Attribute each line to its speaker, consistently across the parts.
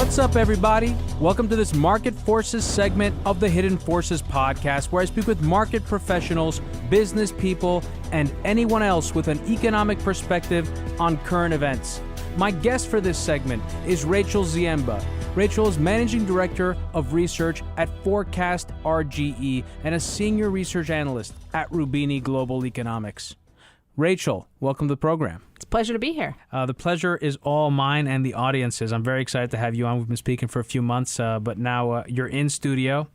Speaker 1: What's up, everybody? Welcome to this Market Forces segment of the Hidden Forces podcast, where I speak with market professionals, business people, and anyone else with an economic perspective on current events. My guest for this segment is Rachel Ziemba. Rachel is Managing Director of Research at Forecast RGE and a Senior Research Analyst at Roubini Global Economics. Rachel, welcome to the program.
Speaker 2: It's a pleasure to be here.
Speaker 1: The pleasure is all mine and the audience's. I'm very excited to have you on. We've been speaking for a few months, but now you're in studio.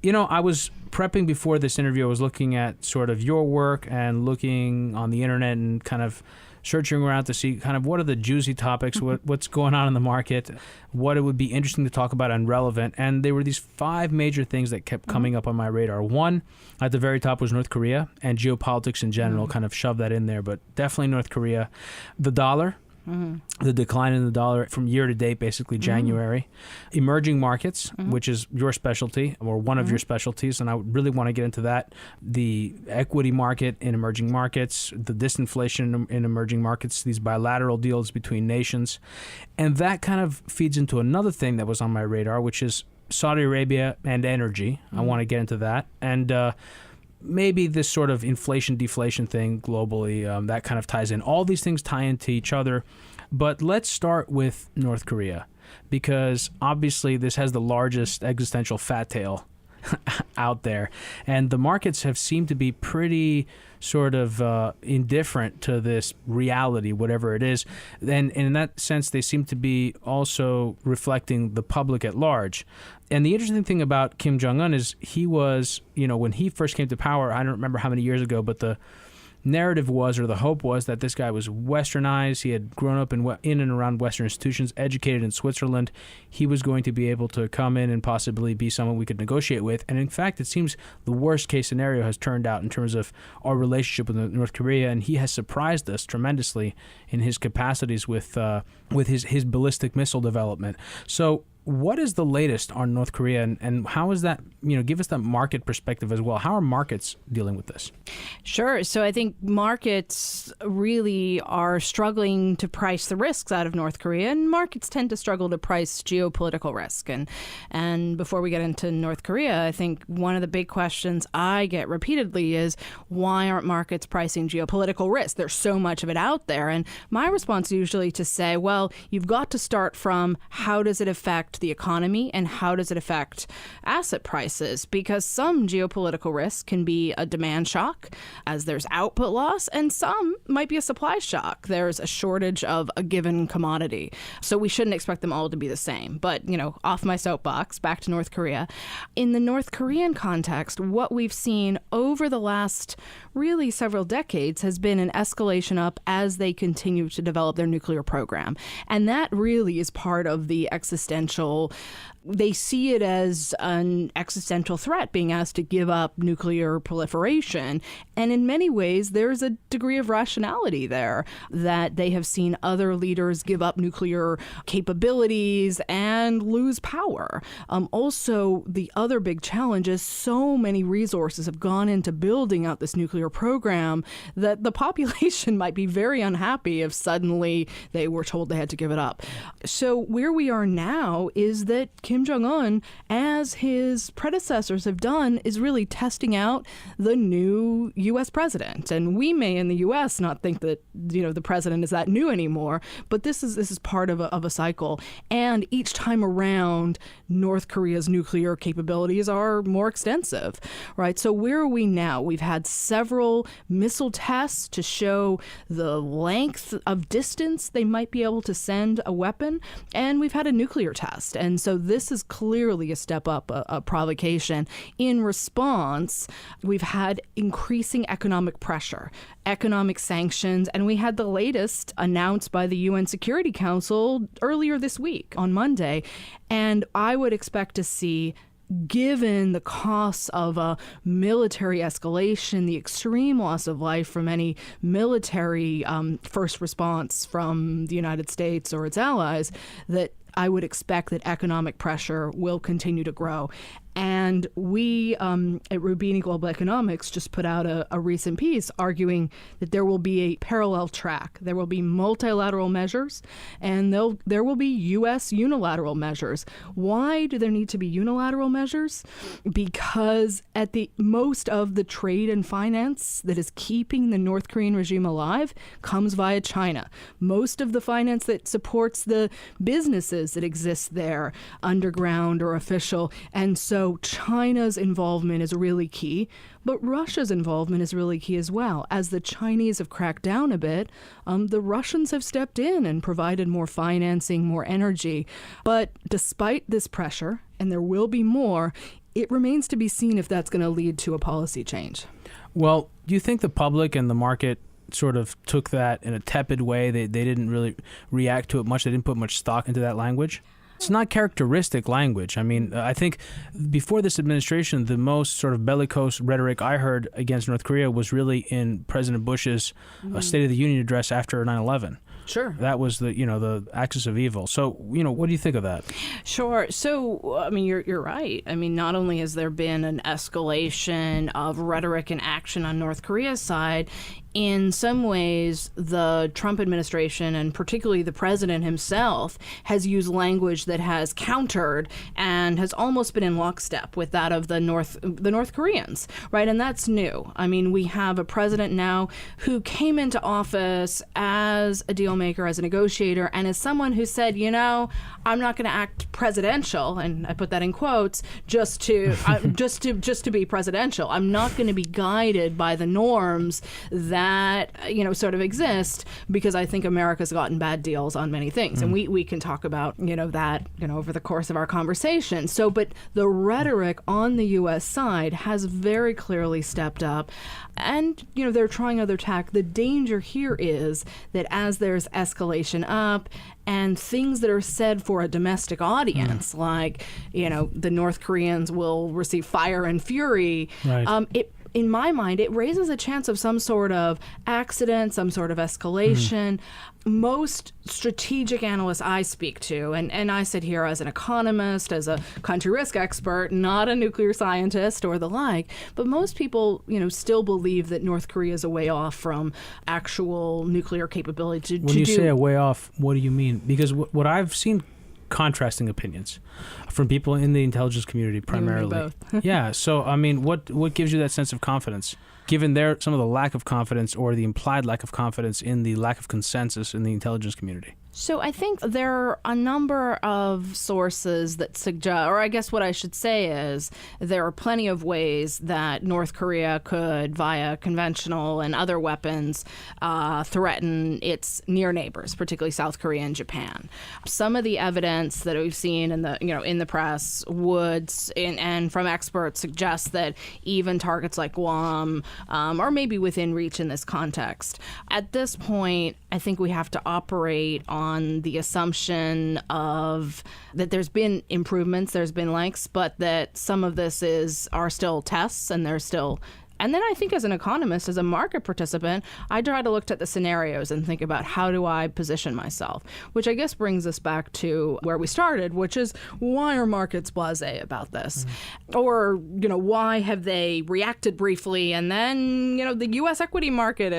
Speaker 1: You know, I was prepping before this interview. I was looking at sort of your work and looking on the internet and kind of searching around to see kind of what are the juicy topics, what's going on in the market, what it would be interesting to talk about and relevant. And there were these 5 major things that kept coming up on my radar. One, at the very top, was North Korea, and geopolitics in general kind of shoved that in there, but definitely North Korea. The dollar. The decline in the dollar from year to date, basically January. Emerging markets, which is your specialty or one of your specialties, and I really want to get into that. The equity market in emerging markets, the disinflation in emerging markets, these bilateral deals between nations. And that kind of feeds into another thing that was on my radar, which is Saudi Arabia and energy. I want to get into that. And maybe this sort of inflation-deflation thing globally, that kind of ties in. All these things tie into each other. But let's start with North Korea, because obviously this has the largest existential fat tail out there. And the markets have seemed to be pretty sort of indifferent to this reality, whatever it is. And in that sense, they seem to be also reflecting the public at large. And the interesting thing about Kim Jong-un is he was, you know, when he first came to power, I don't remember how many years ago, but the narrative was, or the hope was, that this guy was westernized. He had grown up in and around Western institutions, educated in Switzerland. He was going to be able to come in and possibly be someone we could negotiate with. And in fact, it seems the worst case scenario has turned out in terms of our relationship with North Korea. And he has surprised us tremendously in his capacities with his ballistic missile development. So what is the latest on North Korea, and how is that, you know, give us that market perspective as well. How are markets dealing with this?
Speaker 2: Sure. So I think markets really are struggling to price the risks out of North Korea, and markets tend to struggle to price geopolitical risk. And before we get into North Korea, I think one of the big questions I get repeatedly is, why aren't markets pricing geopolitical risk? There's so much of it out there. And my response is usually to say, well, you've got to start from how does it affect the economy and how does it affect asset prices? Because some geopolitical risk can be a demand shock as there's output loss, and some might be a supply shock. There's a shortage of a given commodity. So we shouldn't expect them all to be the same. But, you know, off my soapbox, back to North Korea. In the North Korean context, what we've seen over the last really several decades has been an escalation up as they continue to develop their nuclear program. And that really is part of the existential. They see it as an existential threat, being asked to give up nuclear proliferation. And in many ways, there's a degree of rationality there, that they have seen other leaders give up nuclear capabilities and lose power. Also, the other big challenge is so many resources have gone into building out this nuclear program that the population might be very unhappy if suddenly they were told they had to give it up. So where we are now is that Kim Jong-un, as his predecessors have done, is really testing out the new U.S. president. And we may in the U.S. not think that, you know, the president is that new anymore, but this is part of a cycle. And each time around, North Korea's nuclear capabilities are more extensive, right? So where are we now? We've had several missile tests to show the length of distance they might be able to send a weapon, and we've had a nuclear test. And so this is clearly a step up, a provocation. In response, we've had increasing economic pressure, economic sanctions, and we had the latest announced by the UN Security Council earlier this week on Monday. And I would expect to see, given the costs of a military escalation, the extreme loss of life from any military first response from the United States or its allies, that I would expect that economic pressure will continue to grow. And we at Roubini Global Economics just put out a recent piece arguing that there will be a parallel track. There will be multilateral measures, and there will be U.S. unilateral measures. Why do there need to be unilateral measures? Because at the most of the trade and finance that is keeping the North Korean regime alive comes via China. Most of the finance that supports the businesses that exist there, underground or official. And so China's involvement is really key, but Russia's involvement is really key as well. As the Chinese have cracked down a bit, the Russians have stepped in and provided more financing, more energy. But despite this pressure, and there will be more, it remains to be seen if that's going to lead to a policy change.
Speaker 1: Well, do you think the public and the market sort of took that in a tepid way? They didn't really react to it much. They didn't put much stock into that language? It's not characteristic language. I mean, I think before this administration, the most sort of bellicose rhetoric I heard against North Korea was really in President Bush's State of the Union address after 9/11.
Speaker 2: Sure.
Speaker 1: That was the axis of evil. So, what do you think of that?
Speaker 2: Sure. So, I mean, you're right. I mean, not only has there been an escalation of rhetoric and action on North Korea's side, in some ways, the Trump administration, and particularly the president himself, has used language that has countered and has almost been in lockstep with that of the North Koreans, right? And that's new. I mean, we have a president now who came into office as a deal maker, as a negotiator, and as someone who said, I'm not going to act presidential, and I put that in quotes, just to be presidential. I'm not going to be guided by the norms that sort of exist, because I think America's gotten bad deals on many things. And we can talk about, that, over the course of our conversation. So, but the rhetoric on the U.S. side has very clearly stepped up. And, they're trying other tack. The danger here is that as there's escalation up and things that are said for a domestic audience, like, the North Koreans will receive fire and fury, right. In my mind, it raises a chance of some sort of accident, some sort of escalation. Most strategic analysts I speak to, and I sit here as an economist, as a country risk expert, not a nuclear scientist or the like, but most people, still believe that North Korea is a way off from actual nuclear capability.
Speaker 1: When you say a way off, what do you mean? Because what I've seen contrasting opinions from people in the intelligence community primarily.
Speaker 2: You and me both.
Speaker 1: Yeah. So, I mean, what gives you that sense of confidence, given some of the lack of confidence or the implied lack of confidence in the lack of consensus in the intelligence community?
Speaker 2: So I think there are a number of sources that suggest, or I guess what I should say is, there are plenty of ways that North Korea could, via conventional and other weapons, threaten its near neighbors, particularly South Korea and Japan. Some of the evidence that we've seen in the press and from experts suggest that even targets like Guam are maybe within reach in this context. At this point, I think we have to operate on the assumption of that there's been improvements, there's been lengths, but that some of this are still tests, and there's still. And then I think as an economist, as a market participant, I try to look at the scenarios and think about how do I position myself, which I guess brings us back to where we started, which is why are markets blasé about this? Or, why have they reacted briefly and then, the U.S. equity market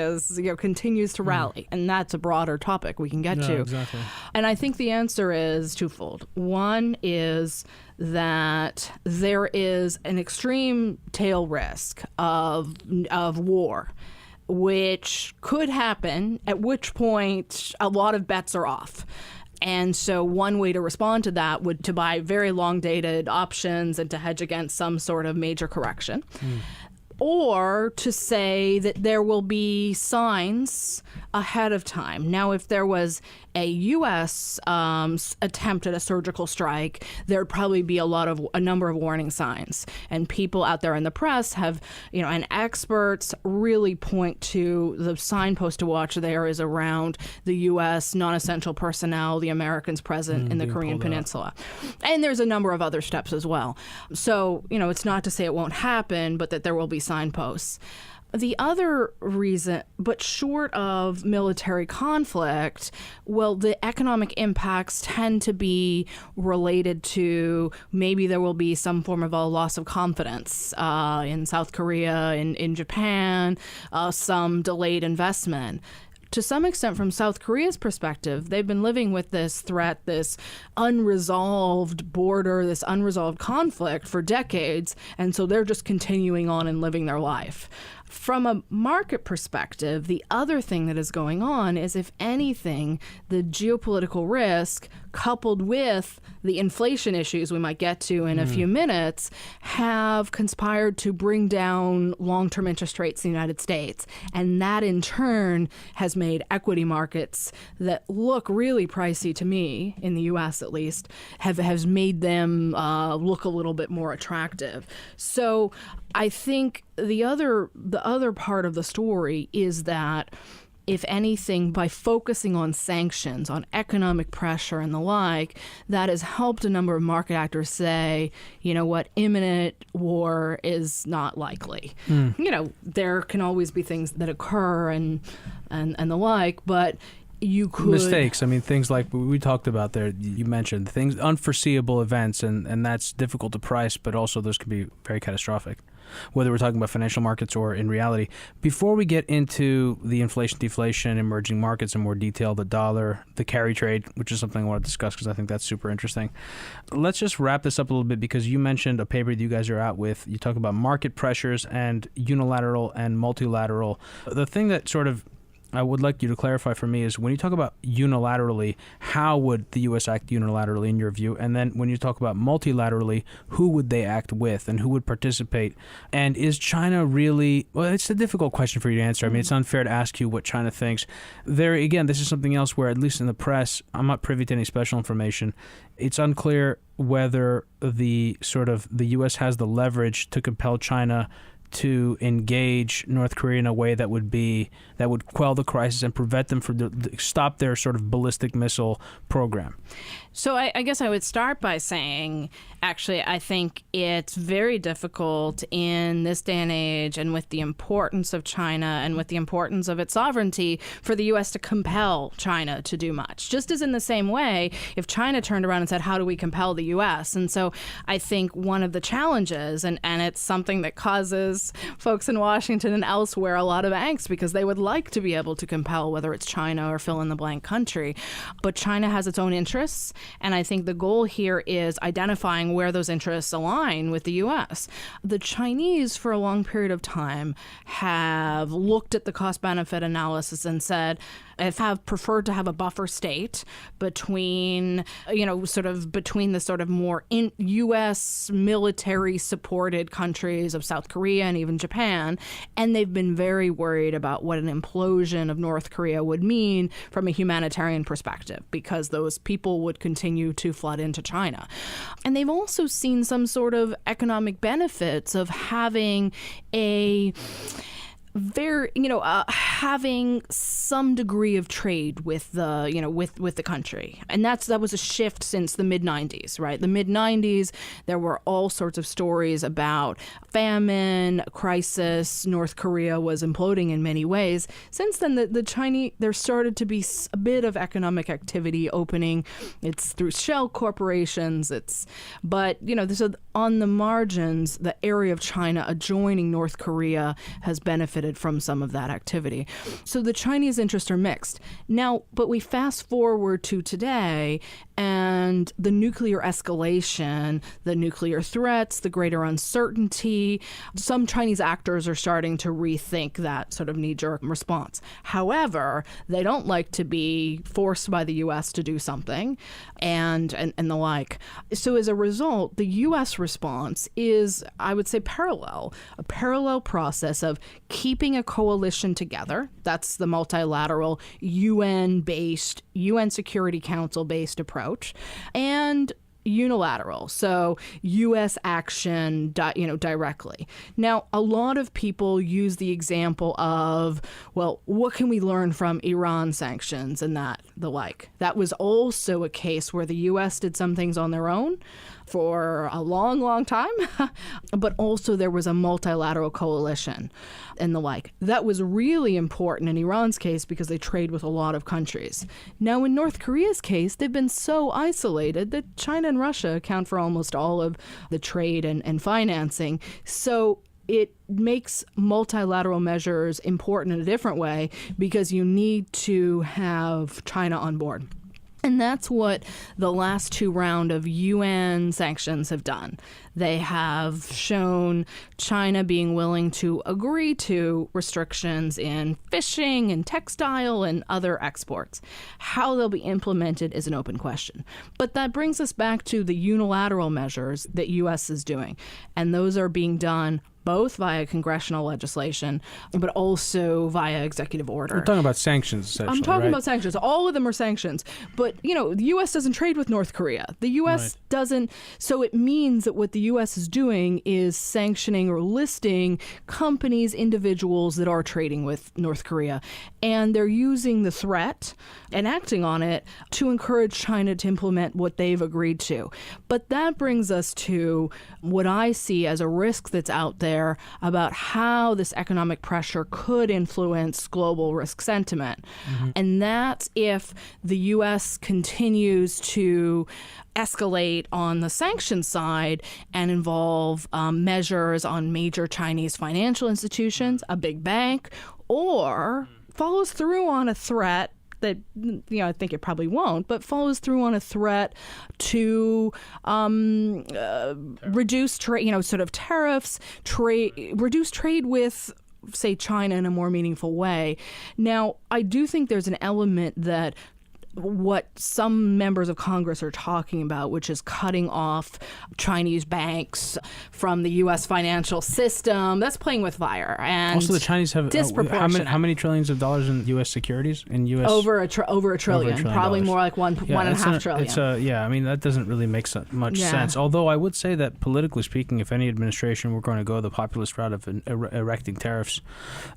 Speaker 2: continues to rally? And that's a broader topic we can get to.
Speaker 1: Exactly.
Speaker 2: And I think the answer is twofold. One is that there is an extreme tail risk of war, which could happen, at which point a lot of bets are off. And so one way to respond to that would to buy very long-dated options and to hedge against some sort of major correction. Or to say that there will be signs ahead of time. Now, if there was a U.S. Attempt at a surgical strike, there'd probably be a number of warning signs. And people out there in the press have, and experts really point to the signpost to watch there is around the U.S. non-essential personnel, the Americans present in the Korean Peninsula. And there's a number of other steps as well. So, it's not to say it won't happen, but that there will be signposts. The other reason, but short of military conflict, well, the economic impacts tend to be related to maybe there will be some form of a loss of confidence in South Korea, in Japan, some delayed investment. To some extent, from South Korea's perspective, they've been living with this threat, this unresolved border, this unresolved conflict for decades, and so they're just continuing on and living their life. From a market perspective, the other thing that is going on is, if anything, the geopolitical risk coupled with the inflation issues we might get to in a few minutes have conspired to bring down long-term interest rates in the United States. And that in turn has made equity markets that look really pricey to me, in the US at least, has made them look a little bit more attractive. So I think the other part of the story is that, if anything, by focusing on sanctions, on economic pressure and the like, that has helped a number of market actors say, you know what, imminent war is not likely. You know, there can always be things that occur and the like, but you could...
Speaker 1: Mistakes. I mean, things like we talked about there, you mentioned things, unforeseeable events, and that's difficult to price, but also those can be very catastrophic, whether we're talking about financial markets or in reality. Before we get into the inflation, deflation, emerging markets in more detail, the dollar, the carry trade, which is something I want to discuss because I think that's super interesting. Let's just wrap this up a little bit, because you mentioned a paper that you guys are out with. You talk about market pressures and unilateral and multilateral. The thing that sort of I would like you to clarify for me is, when you talk about unilaterally, how would the U.S. act unilaterally in your view? And then when you talk about multilaterally, who would they act with and who would participate? And is China really, well, it's a difficult question for you to answer. I mean, it's unfair to ask you what China thinks. There, again, this is something else where, at least in the press, I'm not privy to any special information. It's unclear whether the U.S. has the leverage to compel China to engage North Korea in a way that would quell the crisis and prevent them from stop their sort of ballistic missile program.
Speaker 2: So I guess I would start by saying, actually, I think it's very difficult in this day and age, and with the importance of China and with the importance of its sovereignty, for the U.S. to compel China to do much. Just as in the same way, if China turned around and said, how do we compel the U.S.? And so I think one of the challenges, and it's something that causes folks in Washington and elsewhere a lot of angst, because they would like to be able to compel, whether it's China or fill in the blank country. But China has its own interests. And I think the goal here is identifying where those interests align with the U.S. The Chinese, for a long period of time, have looked at the cost-benefit analysis and said, have preferred to have a buffer state between, between the sort of more U.S. military-supported countries of South Korea and even Japan. And they've been very worried about what an implosion of North Korea would mean from a humanitarian perspective, because those people would continue to flood into China. And they've also seen some sort of economic benefits of having having some degree of trade with the country. And that was a shift since the mid-90s, right? The mid-90s, there were all sorts of stories about famine, crisis. North Korea was imploding in many ways. Since then, the Chinese, there started to be a bit of economic activity opening. It's through shell corporations. But on the margins, the area of China adjoining North Korea has benefited from some of that activity. So the Chinese interests are mixed. Now, but we fast forward to today, and the nuclear escalation, the nuclear threats, the greater uncertainty, some Chinese actors are starting to rethink that sort of knee-jerk response. However, they don't like to be forced by the U.S. to do something and the like. So as a result, the U.S. response is, I would say, a parallel process of keeping a coalition together. That's the multilateral UN-based, UN Security Council-based approach. And unilateral, so U.S. action, directly. Now, a lot of people use the example of, well, what can we learn from Iran sanctions and the like? That was also a case where the U.S. did some things on their own, for a long, long time, but also there was a multilateral coalition and the like. That was really important in Iran's case because they trade with a lot of countries. Now, in North Korea's case, they've been so isolated that China and Russia account for almost all of the trade and financing. So it makes multilateral measures important in a different way because you need to have China on board. And that's what the last two rounds of UN sanctions have done. They have shown China being willing to agree to restrictions in fishing and textile and other exports. How they'll be implemented is an open question. But that brings us back to the unilateral measures that U.S. is doing. And those are being done both via congressional legislation, but also via executive order.
Speaker 1: We're talking about sanctions, essentially,
Speaker 2: I'm talking
Speaker 1: right?
Speaker 2: about sanctions. All of them are sanctions. But, the U.S. doesn't trade with North Korea. The U.S. doesn't. So it means that what the U.S. is doing is sanctioning or listing companies, individuals that are trading with North Korea. And they're using the threat and acting on it to encourage China to implement what they've agreed to. But that brings us to what I see as a risk that's out there about how this economic pressure could influence global risk sentiment. Mm-hmm. And that's if the U.S. continues to escalate on the sanctions side and involve measures on major Chinese financial institutions, a big bank, or follows through on a threat that, I think it probably won't, but follows through on a threat to reduce trade, sort of tariffs, reduce trade with, say, China in a more meaningful way. Now, I do think there's an element that what some members of Congress are talking about, which is cutting off Chinese banks from the U.S. financial system. That's playing with fire. And
Speaker 1: also, the Chinese have how many trillions of dollars in U.S. securities? In U.S.
Speaker 2: Over a trillion. Probably more like one and a half trillion.
Speaker 1: That doesn't really make much sense. Although I would say that politically speaking, if any administration were going to go the populist route of erecting tariffs,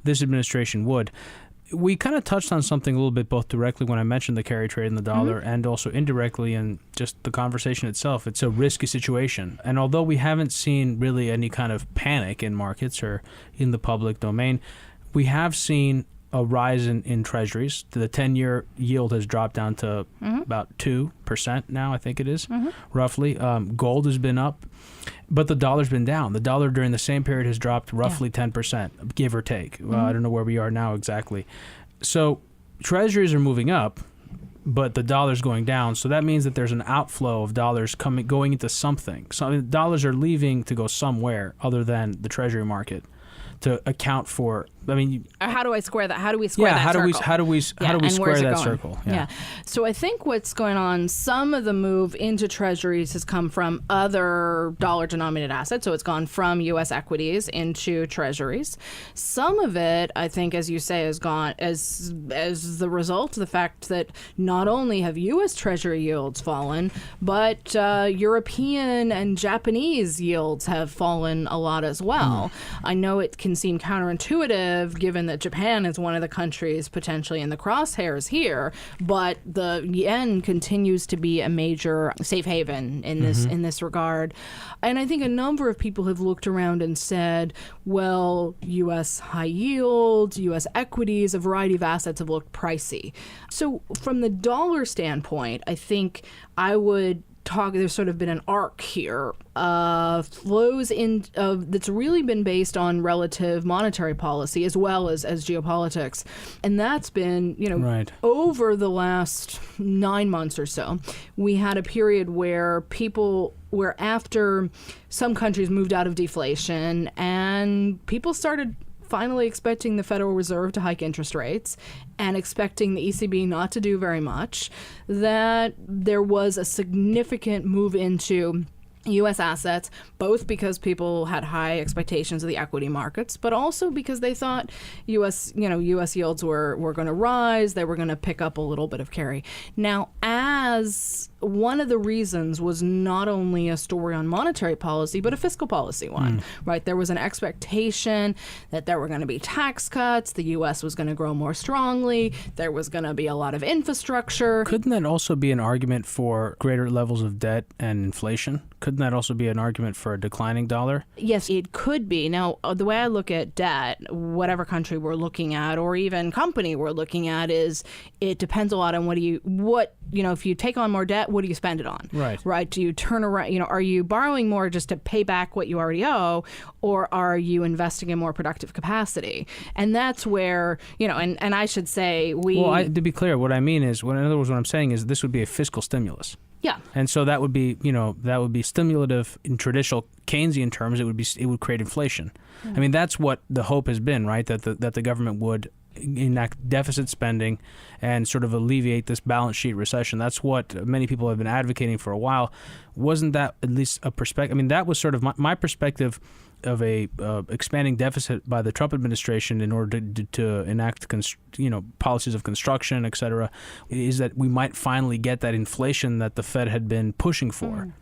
Speaker 1: this administration would. We kind of touched on something a little bit, both directly when I mentioned the carry trade in the dollar and also indirectly in just the conversation itself. It's a risky situation. And although we haven't seen really any kind of panic in markets or in the public domain, we have seen a rise in treasuries. The 10-year yield has dropped down to about 2% now, I think it is, roughly. Gold has been up, but the dollar's been down. The dollar during the same period has dropped roughly 10%, give or take. I don't know where we are now exactly. So treasuries are moving up, but the dollar's going down. So that means that there's an outflow of dollars going into something. So dollars are leaving to go somewhere other than the treasury market to account for.
Speaker 2: How do I square that? How do we square that circle?
Speaker 1: How do we square that circle?
Speaker 2: Yeah. So I think what's going on, some of the move into treasuries has come from other dollar-denominated assets. So it's gone from U.S. equities into treasuries. Some of it, I think, as you say, has gone as the result of the fact that not only have U.S. treasury yields fallen, but European and Japanese yields have fallen a lot as well. I know it can seem counterintuitive given that Japan is one of the countries potentially in the crosshairs here, but the yen continues to be a major safe haven in this regard. And I think a number of people have looked around and said, well, U.S. high yields, U.S. equities, a variety of assets have looked pricey. So from the dollar standpoint, I think I would there's sort of been an arc here of flows that's really been based on relative monetary policy as well as geopolitics. And that's been, over the last 9 months or so, we had a period where after some countries moved out of deflation and people started finally expecting the Federal Reserve to hike interest rates and expecting the ECB not to do very much, that there was a significant move into U.S. assets, both because people had high expectations of the equity markets, but also because they thought U.S. yields were going to rise, they were going to pick up a little bit of carry. Now, as one of the reasons was not only a story on monetary policy, but a fiscal policy one, right? There was an expectation that there were going to be tax cuts, the U.S. was going to grow more strongly, there was going to be a lot of infrastructure.
Speaker 1: Couldn't that also be an argument for greater levels of debt and inflation? couldn't that also be an argument for a declining dollar?
Speaker 2: Yes, it could be. Now, the way I look at debt, whatever country we're looking at or even company we're looking at, is it depends a lot on if you take on more debt, what do you spend it on? Right. Do you turn around, are you borrowing more just to pay back what you already owe, or are you investing in more productive capacity? And that's where, and I should say
Speaker 1: to be clear, what I mean is, in other words, what I'm saying is this would be a fiscal stimulus.
Speaker 2: Yeah.
Speaker 1: And so that would be stimulative in traditional Keynesian terms. It would create inflation. I mean, that's what the hope has been, right? That the government would enact deficit spending and sort of alleviate this balance sheet recession. That's what many people have been advocating for a while. Wasn't that at least a perspective? I mean, that was sort of my perspective of a expanding deficit by the Trump administration in order to enact policies of construction, et cetera, is that we might finally get that inflation that the Fed had been pushing for.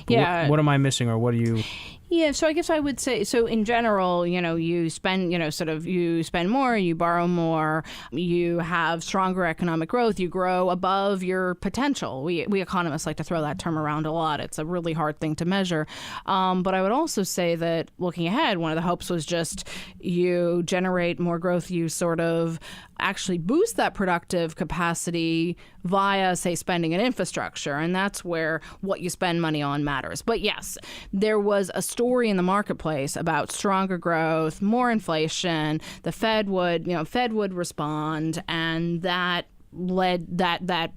Speaker 2: Yeah.
Speaker 1: What am I missing, or what do you?
Speaker 2: Yeah, so I guess I would say, so in general, you spend, you spend more, you borrow more, you have stronger economic growth, you grow above your potential. We economists like to throw that term around a lot. It's a really hard thing to measure. But I would also say that looking ahead, one of the hopes was just you generate more growth, you sort of actually boost that productive capacity via, say, spending in infrastructure. And that's where what you spend money on matters. But yes, there was a story in the marketplace about stronger growth, more inflation. The Fed would respond, and that led that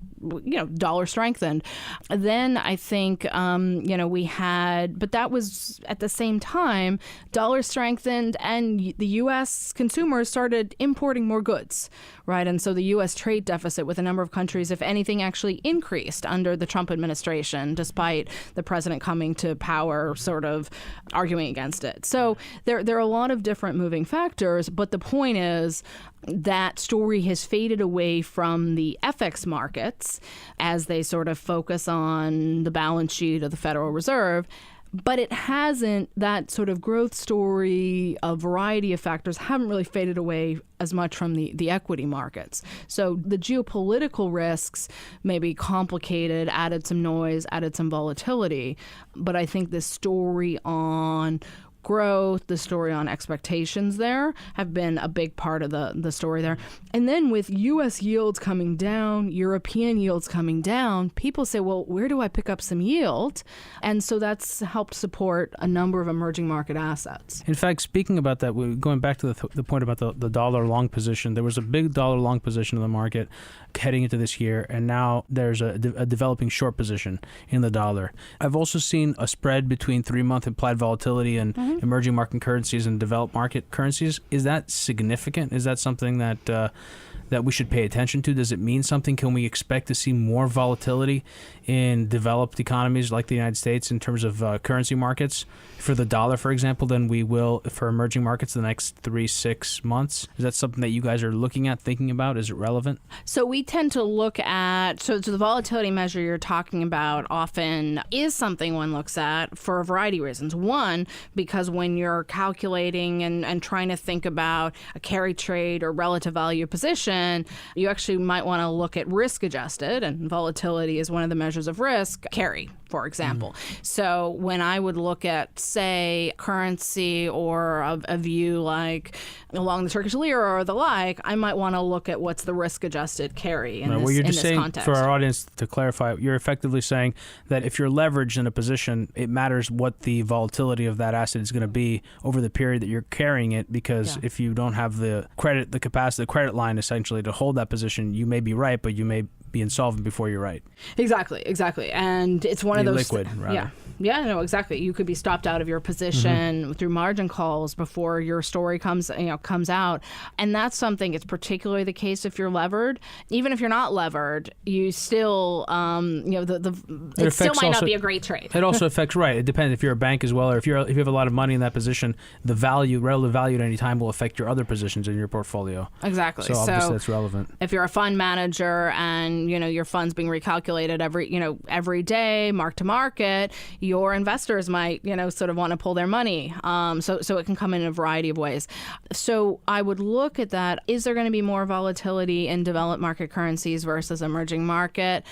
Speaker 2: dollar strengthened. Then I think we had, but that was at the same time dollar strengthened and the U.S. consumers started importing more goods, right? And so the U.S. trade deficit with a number of countries, if anything, actually increased under the Trump administration, despite the president coming to power sort of arguing against it. So there are a lot of different moving factors, but the point is that story has faded away from the FX markets as they sort of focus on the balance sheet of the Federal Reserve. But it hasn't, that sort of growth story, a variety of factors haven't really faded away as much from the equity markets. So the geopolitical risks may be complicated, added some noise, added some volatility. But I think the story on growth, the story on expectations there have been a big part of the story there. And then with U.S. yields coming down, European yields coming down, people say, well, where do I pick up some yield? And so that's helped support a number of emerging market assets.
Speaker 1: In fact, speaking about that, going back to the point about the dollar long position, there was a big dollar long position in the market heading into this year, and now there's a developing short position in the dollar. I've also seen a spread between 3-month implied volatility and emerging market currencies and developed market currencies. Is that significant? Is that something that we should pay attention to? Does it mean something? Can we expect to see more volatility in developed economies like the United States in terms of currency markets for the dollar, for example, than we will for emerging markets the next 3-6 months? Is that something that you guys are looking at, thinking about? Is it relevant?
Speaker 2: So we tend to look at, so the volatility measure you're talking about often is something one looks at for a variety of reasons. One, because when you're calculating and trying to think about a carry trade or relative value position, you actually might want to look at risk adjusted, and volatility is one of the measures of risk, carry, for example. So when I would look at, say, currency or a view like along the Turkish lira or the like, I might want to look at what's the risk adjusted carry in
Speaker 1: well, you're just saying,
Speaker 2: context.
Speaker 1: For our audience to clarify, you're effectively saying that if you're leveraged in a position, it matters what the volatility of that asset is going to be over the period that you're carrying it, because if you don't have the capacity, the credit line essentially to hold that position, you may be right, but you may be insolvent before you're right.
Speaker 2: Exactly. And it's one of those
Speaker 1: liquid, rather.
Speaker 2: No, exactly. You could be stopped out of your position through margin calls before your story comes out, and that's something. It's particularly the case if you're levered. Even if you're not levered, you still, it still might not be a great trade.
Speaker 1: It also affects, right? It depends if you're a bank as well, or if you have a lot of money in that position. The relative value at any time will affect your other positions in your portfolio.
Speaker 2: Exactly.
Speaker 1: So obviously that's relevant.
Speaker 2: If you're a fund manager and your fund's being recalculated every day, mark to market, your investors might, sort of want to pull their money. So it can come in a variety of ways. So I would look at that. Is there going to be more volatility in developed market currencies versus emerging market?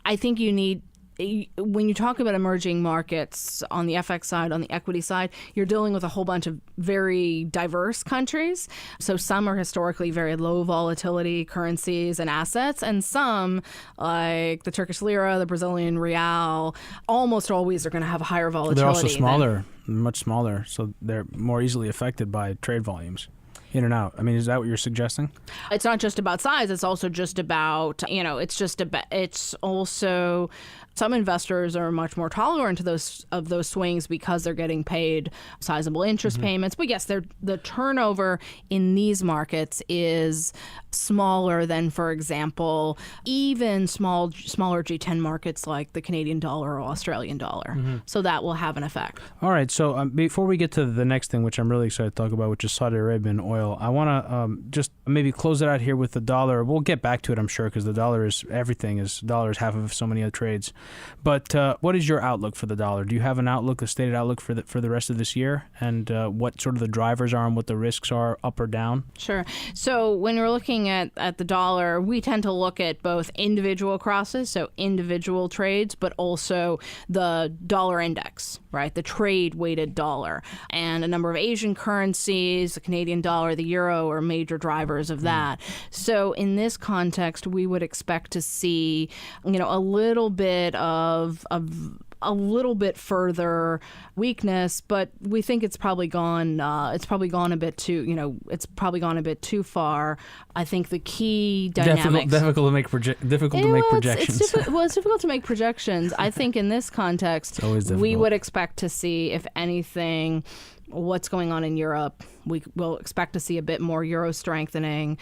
Speaker 2: I think you need when you talk about emerging markets on the FX side, on the equity side, you're dealing with a whole bunch of very diverse countries. So some are historically very low volatility currencies and assets, and some, like the Turkish lira, the Brazilian real, almost always are going to have higher volatility.
Speaker 1: They're also smaller, much smaller, so they're more easily affected by trade volumes. In and out. I mean, is that what you're suggesting?
Speaker 2: It's not just about size. It's also just about, it's also, some investors are much more tolerant to those swings because they're getting paid sizable interest payments. But yes, the turnover in these markets is smaller than, for example, even smaller G10 markets like the Canadian dollar or Australian dollar. So that will have an effect.
Speaker 1: All right. So before we get to the next thing, which I'm really excited to talk about, which is Saudi Arabian oil, I want to just maybe close it out here with the dollar. We'll get back to it, I'm sure, because the dollar is everything. Dollar is half of so many other trades. But what is your outlook for the dollar? Do you have an outlook, a stated outlook for the rest of this year, and what sort of the drivers are and what the risks are, up or down?
Speaker 2: Sure. So when we're looking at the dollar, we tend to look at both individual crosses, so individual trades, but also the dollar index, right? The trade-weighted dollar. And a number of Asian currencies, the Canadian dollar, the euro are major drivers of that. So in this context, we would expect to see, a little bit of a little bit further weakness, but we think it's probably gone. It's probably gone a bit too. It's probably gone a bit too far. I think the key dynamics
Speaker 1: difficult to make projections.
Speaker 2: It's difficult to make projections. I think in this context, we would expect to see, if anything, what's going on in Europe. We will expect to see a bit more euro strengthening.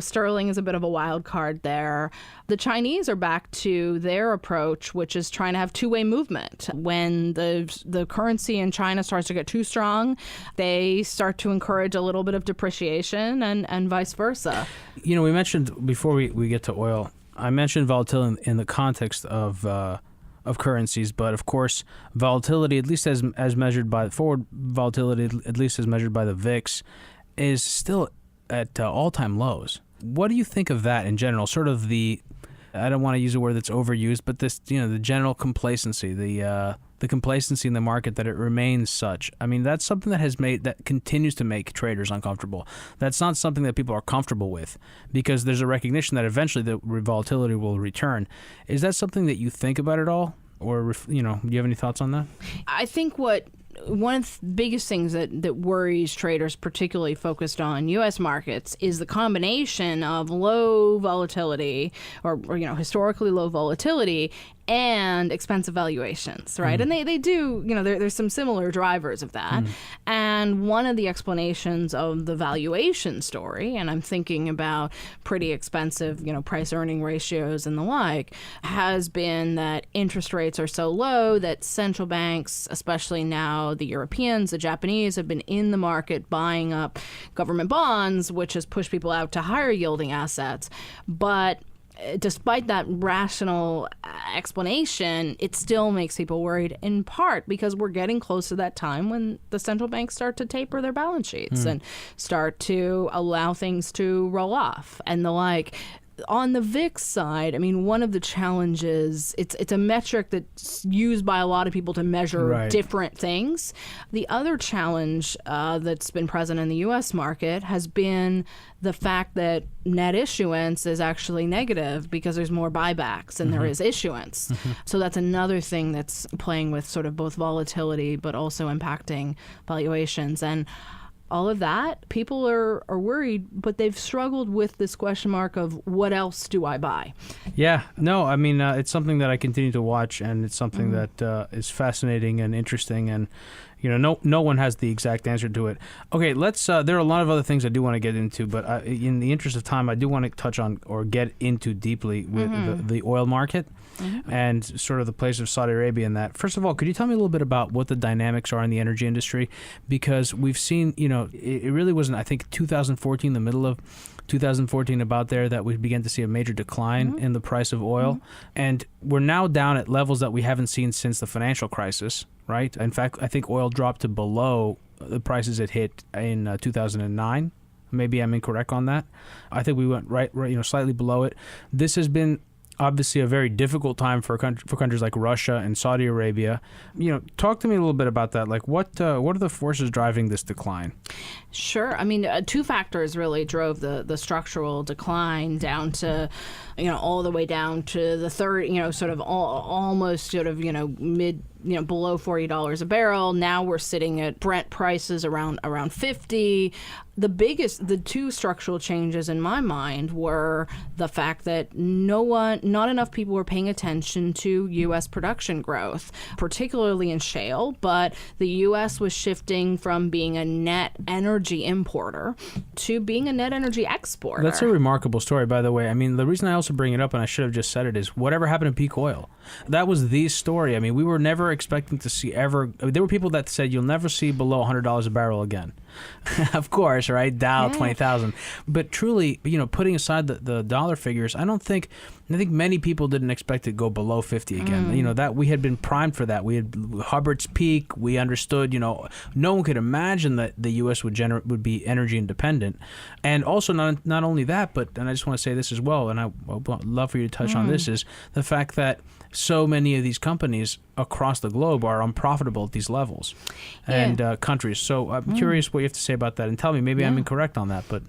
Speaker 2: Sterling is a bit of a wild card there. The Chinese are back to their approach, which is trying to have two-way movement. When the currency in China starts to get too strong, they start to encourage a little bit of depreciation and vice versa.
Speaker 1: We mentioned, before we get to oil, I mentioned volatility in the context of currencies, but of course, volatility, at least as measured by forward volatility, at least as measured by the VIX, is still at all-time lows. What do you think of that in general? Sort of I don't want to use a word that's overused, but this, the general complacency, the complacency in the market, that it remains such. I mean, that's something that continues to make traders uncomfortable. That's not something that people are comfortable with, because there's a recognition that eventually the volatility will return. Is that something that you think about at all? Or, do you have any thoughts on that?
Speaker 2: I think one of the biggest things that worries traders, particularly focused on U.S. markets, is the combination of low volatility or historically low volatility and expensive valuations, right? And they do, there's some similar drivers of that. And one of the explanations of the valuation story, and I'm thinking about pretty expensive, price earning ratios and the like, has been that interest rates are so low that central banks, especially now the Europeans, the Japanese, have been in the market buying up government bonds, which has pushed people out to higher yielding assets. But despite that rational explanation, it still makes people worried, in part because we're getting close to that time when the central banks start to taper their balance sheets and start to allow things to roll off and the like. On the VIX side, I mean, one of the challenges, it's a metric that's used by a lot of people to measure different things. The other challenge that's been present in the U.S. market has been the fact that net issuance is actually negative because there's more buybacks than there is issuance. So that's another thing that's playing with sort of both volatility but also impacting valuations. And all of that, people are worried, but they've struggled with this question mark of what else do I buy?
Speaker 1: Yeah, no, I mean, it's something that I continue to watch, and it's something that is fascinating and interesting, and no one has the exact answer to it. Okay, let's. There are a lot of other things I do want to get into, but in the interest of time, I do want to touch on or get into deeply with the oil market and sort of the place of Saudi Arabia in that. First of all, could you tell me a little bit about what the dynamics are in the energy industry? Because we've seen, it really wasn't, I think, 2014, the middle of 2014, about there, that we began to see a major decline in the price of oil. And we're now down at levels that we haven't seen since the financial crisis, right? In fact, I think oil dropped to below the prices it hit in 2009. Maybe I'm incorrect on that. I think we went right, slightly below it. This has been obviously a very difficult time for countries like Russia and Saudi Arabia. Talk to me a little bit about that. Like, what are the forces driving this decline?
Speaker 2: Sure. I mean, two factors really drove the structural decline down to, all the way down to the third, sort of almost sort of, mid, below $40 a barrel. Now we're sitting at Brent prices around 50. The two structural changes in my mind were the fact that not enough people were paying attention to U.S. production growth, particularly in shale, but the U.S. was shifting from being a net energy importer to being a net energy exporter.
Speaker 1: That's a remarkable story, by the way. I mean, the reason I also bring it up, and I should have just said it, is whatever happened to peak oil. That was the story. I mean, we were never expecting to see there were people that said you'll never see below $100 a barrel again. Of course, right? Dow, 20,000. But truly, putting aside the dollar figures, I think many people didn't expect it to go below 50 again. That we had been primed for that. We had Hubbard's peak. We understood, no one could imagine that the U.S. would be energy independent. And also not only that, but, and I just want to say this as well, and I would love for you to touch on this, is the fact that so many of these companies across the globe are unprofitable at these levels and countries. So I'm curious what you have to say about that. And tell me, maybe I'm incorrect on that, but...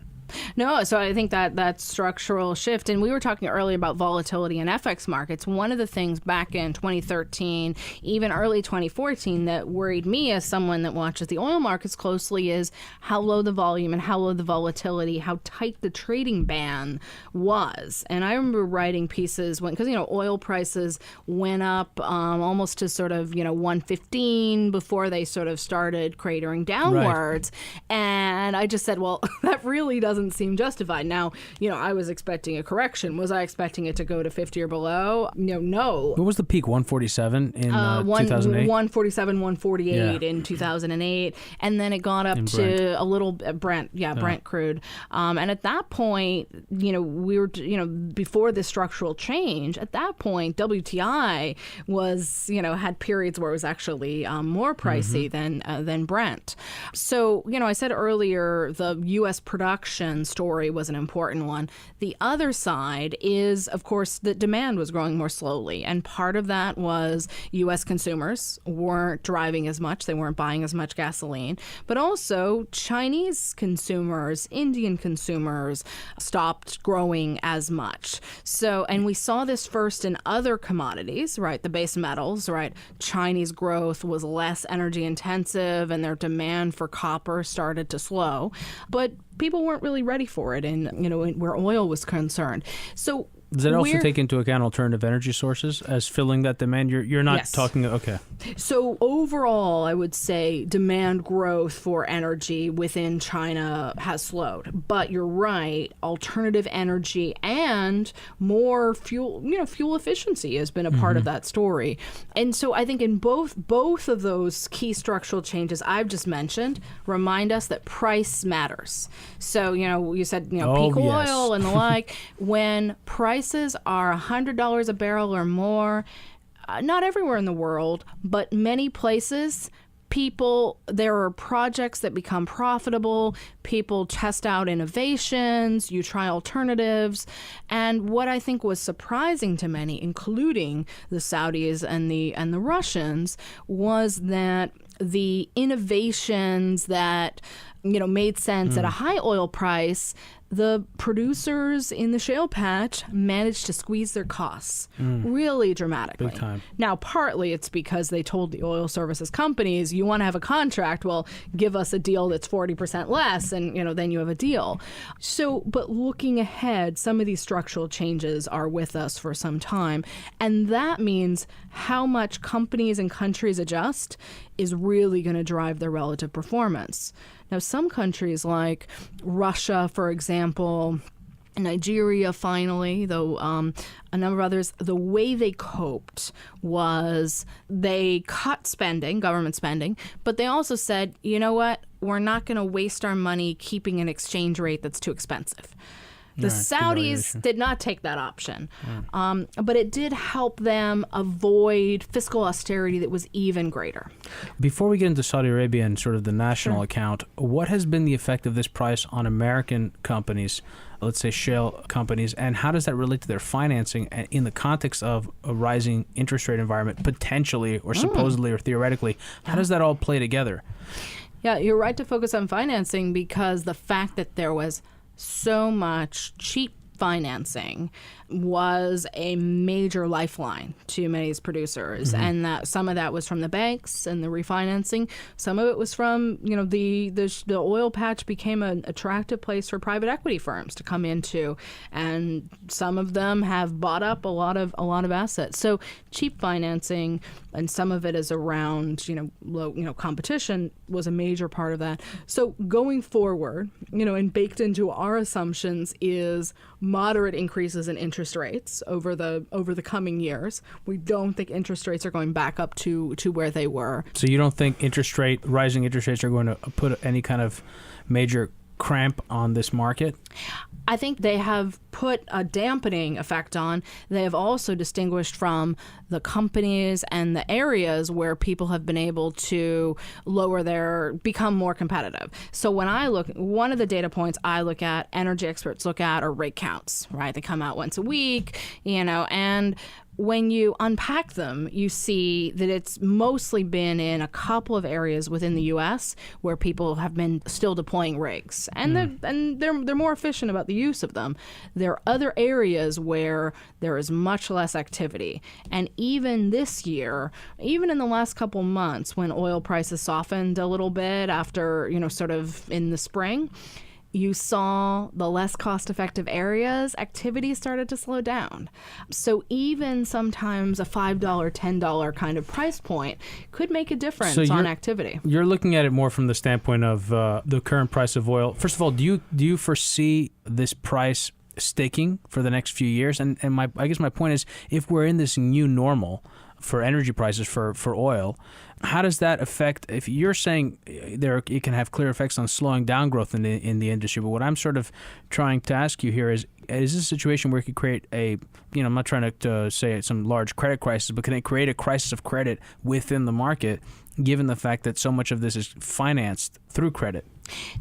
Speaker 2: No, so I think that structural shift, and we were talking earlier about volatility in FX markets. One of the things back in 2013, even early 2014, that worried me as someone that watches the oil markets closely is how low the volume and how low the volatility, how tight the trading band was. And I remember writing pieces because oil prices went up almost to sort of 115 before they sort of started cratering downwards. Right. And I just said, well, that really doesn't seem justified. Now, I was expecting a correction. Was I expecting it to go to 50 or below? No.
Speaker 1: What was the peak? 147 in 2008?
Speaker 2: 147, 148 in 2008. And then it got up to a little Brent crude. And at that point, we were, before the structural change, at that point, WTI was, had periods where it was actually more pricey than Brent. So, I said earlier, the U.S. production story was an important one. The other side is, of course, that demand was growing more slowly. And part of that was U.S. consumers weren't driving as much. They weren't buying as much gasoline. But also Chinese consumers, Indian consumers stopped growing as much. So, and we saw this first in other commodities, right? The base metals, right? Chinese growth was less energy intensive and their demand for copper started to slow. But people weren't really ready for it, and where oil was concerned. So
Speaker 1: does that also take into account alternative energy sources as filling that demand? You're not talking... Okay.
Speaker 2: So overall, I would say demand growth for energy within China has slowed. But you're right, alternative energy and more fuel efficiency has been a part of that story. And so I think in both of those key structural changes I've just mentioned remind us that price matters. So, you said, peak oil and the like. When prices are $100 a barrel or more, not everywhere in the world, but many places, there are projects that become profitable. People test out innovations, you try alternatives. And what I think was surprising to many, including the Saudis and the Russians, was that the innovations that made sense at a high oil price, the producers in the shale patch managed to squeeze their costs really dramatically.
Speaker 1: Big time.
Speaker 2: Now, partly it's because they told the oil services companies, you want to have a contract, well, give us a deal that's 40% less, and then you have a deal. So, but looking ahead, some of these structural changes are with us for some time, and that means how much companies and countries adjust is really going to drive their relative performance. Now, some countries like Russia, for example, Nigeria, finally, though a number of others, the way they coped was they cut spending, government spending, but they also said, you know what, we're not going to waste our money keeping an exchange rate that's too expensive. The Saudis did not take that option, but it did help them avoid fiscal austerity that was even greater.
Speaker 1: Before we get into Saudi Arabia and sort of the national account, what has been the effect of this price on American companies, let's say shale companies, and how does that relate to their financing in the context of a rising interest rate environment, potentially or supposedly or theoretically? How does that all play together?
Speaker 2: Yeah, you're right to focus on financing because the fact that there was so much cheap financing was a major lifeline to many of these producers, and that some of that was from the banks and the refinancing. Some of it was from, the oil patch became an attractive place for private equity firms to come into, and some of them have bought up a lot of assets. So cheap financing, and some of it is around low competition was a major part of that. So going forward, and baked into our assumptions is moderate increases in interest rates over the coming years. We don't think interest rates are going back up to where they were.
Speaker 1: So you don't think rising interest rates are going to put any kind of major cramp on this market?
Speaker 2: I think they have put a dampening effect on. They have also distinguished from the companies and the areas where people have been able to become more competitive. So when I look, one of the data points I look at, energy experts look at, are rig counts, right? They come out once a week, and when you unpack them, you see that it's mostly been in a couple of areas within the U.S. where people have been still deploying rigs, and they're more efficient about the use of them. There are other areas where there is much less activity, and even this year, even in the last couple months, when oil prices softened a little bit after sort of in the spring, you saw the less cost-effective areas, activity started to slow down. So even sometimes a $5, $10 kind of price point could make a difference on activity. You're
Speaker 1: looking at it more from the standpoint of the current price of oil. First of all, do you foresee this price sticking for the next few years? And I guess my point is, if we're in this new normal for energy prices for oil, how does that affect, if you're saying it can have clear effects on slowing down growth in the industry, but what I'm sort of trying to ask you here is this a situation where it could create I'm not trying to say some large credit crisis, but can it create a crisis of credit within the market, given the fact that so much of this is financed through credit?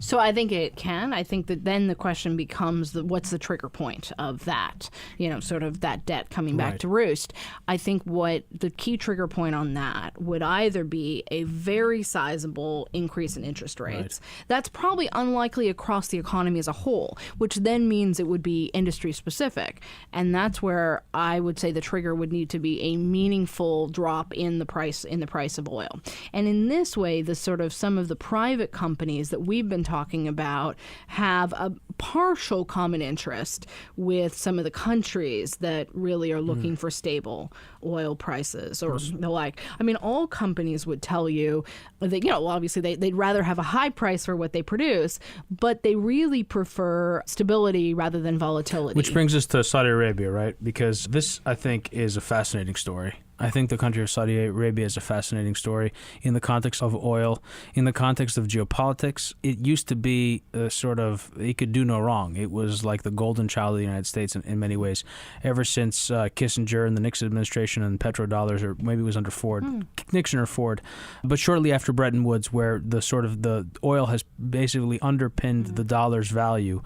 Speaker 2: So I think it can. I think that then the question becomes what's the trigger point of that, sort of that debt coming back to roost. I think what the key trigger point on that would either be a very sizable increase in interest rates. Right. That's probably unlikely across the economy as a whole, which then means it would be industry specific. And that's where I would say the trigger would need to be a meaningful drop in the price of oil. And in this way, the sort of some of the private companies that we've been talking about have a partial common interest with some of the countries that really are looking for stable oil prices or the like. I mean, all companies would tell you that, obviously they'd rather have a high price for what they produce, but they really prefer stability rather than volatility.
Speaker 1: Which brings us to Saudi Arabia, right? Because this, I think, is a fascinating story. I think the country of Saudi Arabia is a fascinating story in the context of oil, in the context of geopolitics. It used to be it could do no wrong. It was like the golden child of the United States in many ways. Ever since Kissinger and the Nixon administration and petrodollars, or maybe it was under Ford, Nixon or Ford, but shortly after Bretton Woods, where the oil has basically underpinned the dollar's value.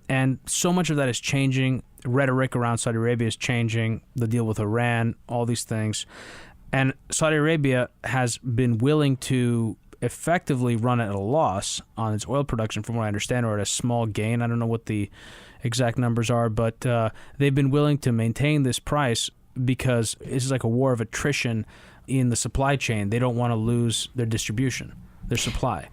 Speaker 1: And so much of that is changing. Rhetoric around Saudi Arabia is changing. The deal with Iran, all these things. And Saudi Arabia has been willing to effectively run at a loss on its oil production, from what I understand, or at a small gain. I don't know what the exact numbers are, but they've been willing to maintain this price because this is like a war of attrition in the supply chain. They don't want to lose their distribution, their supply.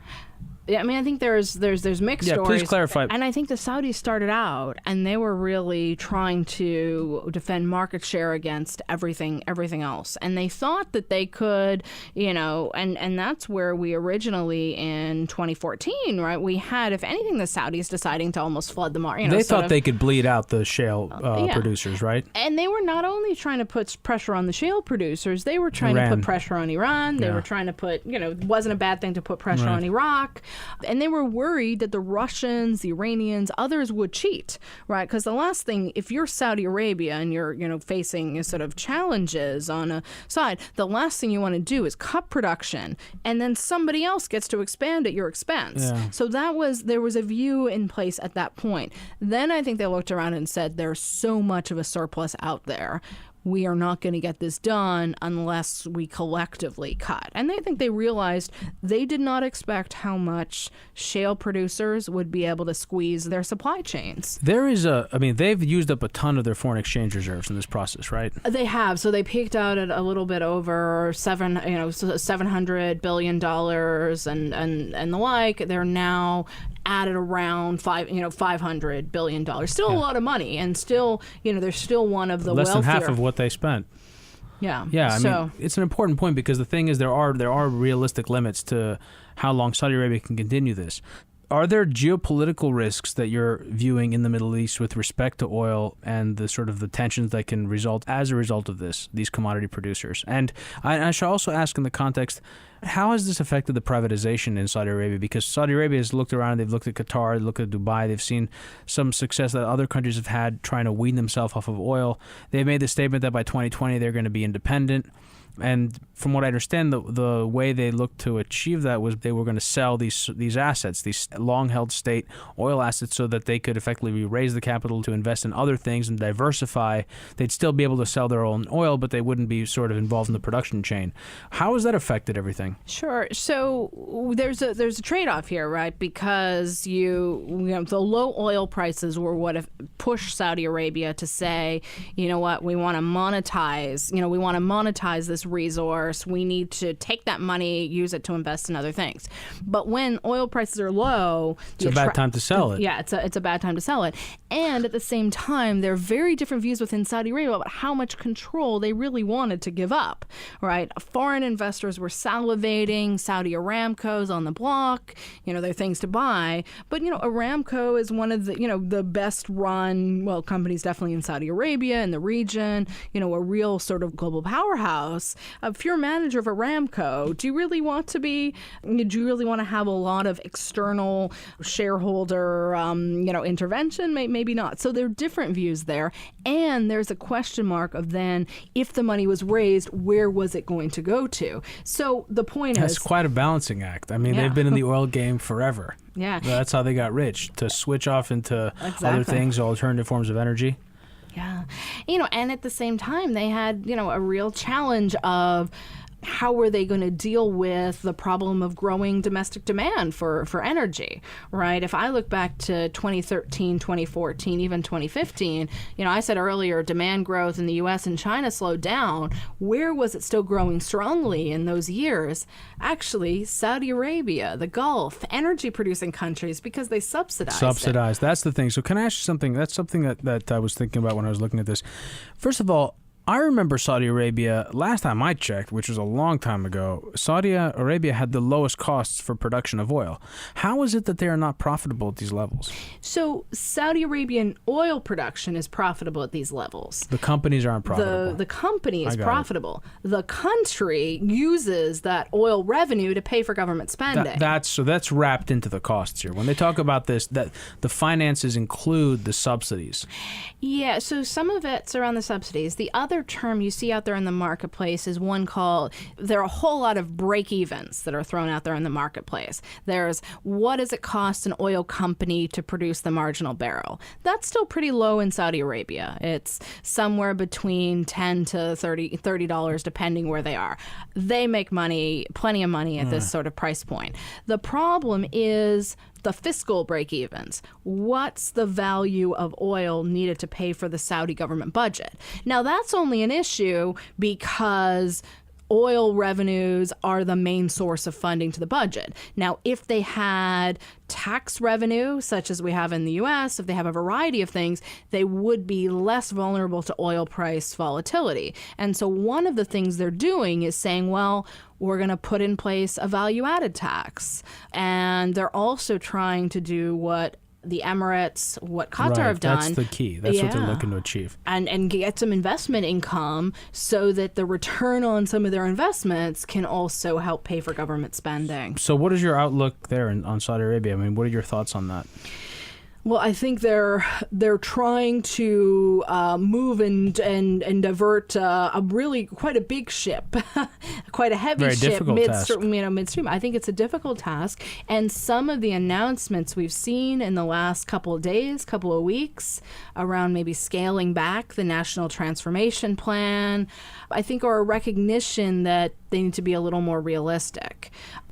Speaker 2: Yeah, I mean, I think there's mixed stories.
Speaker 1: Yeah, please clarify.
Speaker 2: And I think the Saudis started out, and they were really trying to defend market share against everything else. And they thought that they could, and that's where we originally in 2014, right? We had, if anything, the Saudis deciding to almost flood the market.
Speaker 1: They thought they could bleed out the shale producers, right?
Speaker 2: And they were not only trying to put pressure on the shale producers, they were trying to put pressure on Iran. They were trying to put, it wasn't a bad thing to put pressure on Iraq. And they were worried that the Russians, the Iranians, others would cheat, right? Because the last thing, if you're Saudi Arabia and you're, facing sort of challenges on a side, the last thing you want to do is cut production and then somebody else gets to expand at your expense.
Speaker 1: Yeah.
Speaker 2: So there was a view in place at that point. Then I think they looked around and said, there's so much of a surplus out there. We are not going to get this done unless we collectively cut. And I think they realized they did not expect how much shale producers would be able to squeeze their supply chains.
Speaker 1: They've used up a ton of their foreign exchange reserves in this process, right?
Speaker 2: They have. So they peaked out at a little bit over $700 billion and the like. They're now added around $500 billion. Still a lot of money, and still, they're still one of the
Speaker 1: less
Speaker 2: wealthier.
Speaker 1: than half of what they spent.
Speaker 2: Yeah.
Speaker 1: Yeah. It's an important point because the thing is, there are realistic limits to how long Saudi Arabia can continue this. Are there geopolitical risks that you're viewing in the Middle East with respect to oil and the sort of the tensions that can result as a result of these commodity producers? And I should also ask in the context, how has this affected the privatization in Saudi Arabia? Because Saudi Arabia has looked around, they've looked at Qatar, they've looked at Dubai, they've seen some success that other countries have had trying to wean themselves off of oil. They've made the statement that by 2020 they're going to be independent. And from what I understand, the way they looked to achieve that was they were going to sell these assets, these long-held state oil assets, so that they could effectively raise the capital to invest in other things and diversify. They'd still be able to sell their own oil, but they wouldn't be sort of involved in the production chain. How has that affected everything?
Speaker 2: Sure. So there's a trade-off here, right? Because the low oil prices were what have pushed Saudi Arabia to say, we want to monetize this resource. We need to take that money, use it to invest in other things. But when oil prices are low,
Speaker 1: it's a bad time to sell it.
Speaker 2: Yeah, it's a bad time to sell it. And at the same time, there are very different views within Saudi Arabia about how much control they really wanted to give up, right? Foreign investors were salivating. Saudi Aramco's on the block. There are things to buy. But, Aramco is one of the best run, companies definitely in Saudi Arabia, in the region, a real sort of global powerhouse. If you're a manager of Aramco, do you really want to have a lot of external shareholder, intervention? Maybe not. So there are different views there. And there's a question mark of then, if the money was raised, where was it going to go to? So the point is...
Speaker 1: That's quite a balancing act. They've been in the oil game forever.
Speaker 2: Yeah.
Speaker 1: That's how they got rich, to switch off into other things, alternative forms of energy.
Speaker 2: Yeah. And at the same time, they had, a real challenge of how were they going to deal with the problem of growing domestic demand for energy, right? If I look back to 2013, 2014, even 2015, I said earlier demand growth in the U.S. and China slowed down. Where was it still growing strongly in those years? Actually, Saudi Arabia, the Gulf, energy-producing countries, because they subsidized it.
Speaker 1: That's the thing. So can I ask you something? That's something that I was thinking about when I was looking at this. First of all, I remember Saudi Arabia, last time I checked, which was a long time ago, Saudi Arabia had the lowest costs for production of oil. How is it that they are not profitable at these levels?
Speaker 2: So Saudi Arabian oil production is profitable at these levels.
Speaker 1: The companies aren't profitable.
Speaker 2: The company is profitable. The country uses that oil revenue to pay for government spending.
Speaker 1: That's wrapped into the costs here. When they talk about this, that the finances include the subsidies.
Speaker 2: Yeah, so some of it's around the subsidies. The other term you see out there in the marketplace is one called, there are a whole lot of break-evens that are thrown out there in the marketplace. There's, what does it cost an oil company to produce the marginal barrel? That's still pretty low in Saudi Arabia. It's somewhere between $10 to $30 depending where they are. They make money, plenty of money at this sort of price point. The problem is the fiscal break-evens. What's the value of oil needed to pay for the Saudi government budget? Now, that's only an issue because oil revenues are the main source of funding to the budget. Now, if they had tax revenue, such as we have in the U.S., if they have a variety of things, they would be less vulnerable to oil price volatility. And so one of the things they're doing is saying, well, we're going to put in place a value-added tax. And they're also trying to do what the Emirates, what Qatar have done.
Speaker 1: That's the key. That's what they're looking to achieve.
Speaker 2: And get some investment income so that the return on some of their investments can also help pay for government spending.
Speaker 1: So what is your outlook there on Saudi Arabia? I mean, what are your thoughts on that?
Speaker 2: Well, I think they're trying to move and divert a really quite a big ship, quite a heavy
Speaker 1: Very
Speaker 2: ship
Speaker 1: midstream.
Speaker 2: I think it's a difficult task, and some of the announcements we've seen in the last couple of days, couple of weeks, around maybe scaling back the National Transformation Plan, I think are a recognition that they need to be a little more realistic.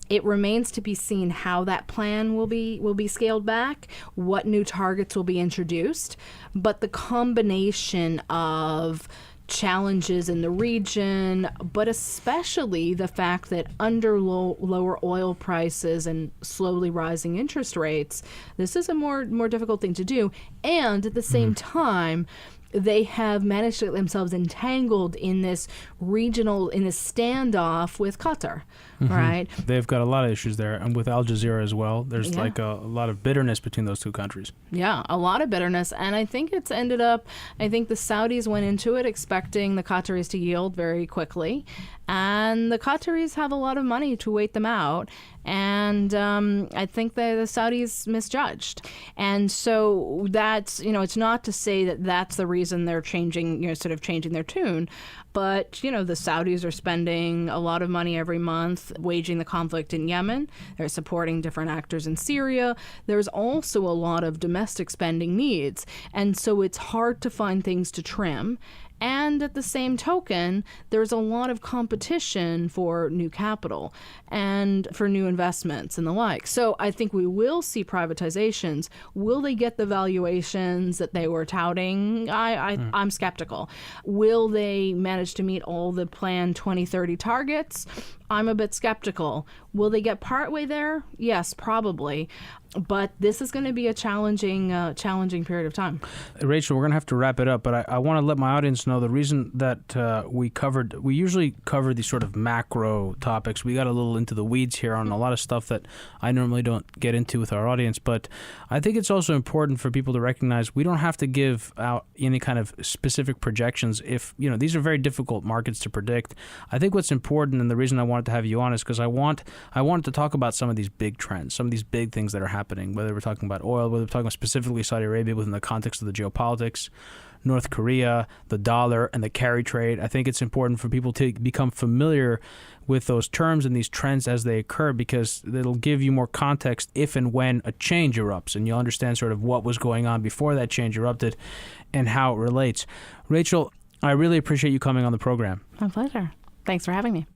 Speaker 2: It remains to be seen how that plan will be scaled back, what new targets will be introduced, but the combination of challenges in the region, but especially the fact that under lower oil prices and slowly rising interest rates, this is a more difficult thing to do. And at the same time, they have managed to get themselves entangled in this standoff with Qatar, right?
Speaker 1: They've got a lot of issues there, and with Al Jazeera as well. There's like a lot of bitterness between those two countries.
Speaker 2: Yeah, a lot of bitterness, and I think it's ended up, I think the Saudis went into it expecting the Qataris to yield very quickly, and the Qataris have a lot of money to wait them out, and I think the Saudis misjudged. And so that's, it's not to say that that's the reason they're changing, sort of changing their tune, but, the Saudis are spending a lot of money every month waging the conflict in Yemen. They're supporting different actors in Syria. There's also a lot of domestic spending needs. And so it's hard to find things to trim. And at the same token, there's a lot of competition for new capital and for new investments and the like. So I think we will see privatizations. Will they get the valuations that they were touting? I'm skeptical. Will they manage to meet all the planned 2030 targets? I'm a bit skeptical. Will they get partway there? Yes, probably. But this is going to be a challenging period of time.
Speaker 1: Rachel, we're going to have to wrap it up, but I want to let my audience know the reason that we usually cover these sort of macro topics. We got a little into the weeds here on a lot of stuff that I normally don't get into with our audience, but I think it's also important for people to recognize we don't have to give out any kind of specific projections if, these are very difficult markets to predict. I think what's important, and the reason I wanted to have you on, is because I wanted to talk about some of these big trends, some of these big things that are happening, whether we're talking about oil, whether we're talking about specifically Saudi Arabia within the context of the geopolitics, North Korea, the dollar, and the carry trade. I think it's important for people to become familiar with those terms and these trends as they occur, because it'll give you more context if and when a change erupts, and you'll understand sort of what was going on before that change erupted and how it relates. Rachel, I really appreciate you coming on the program.
Speaker 2: My pleasure. Thanks for having me.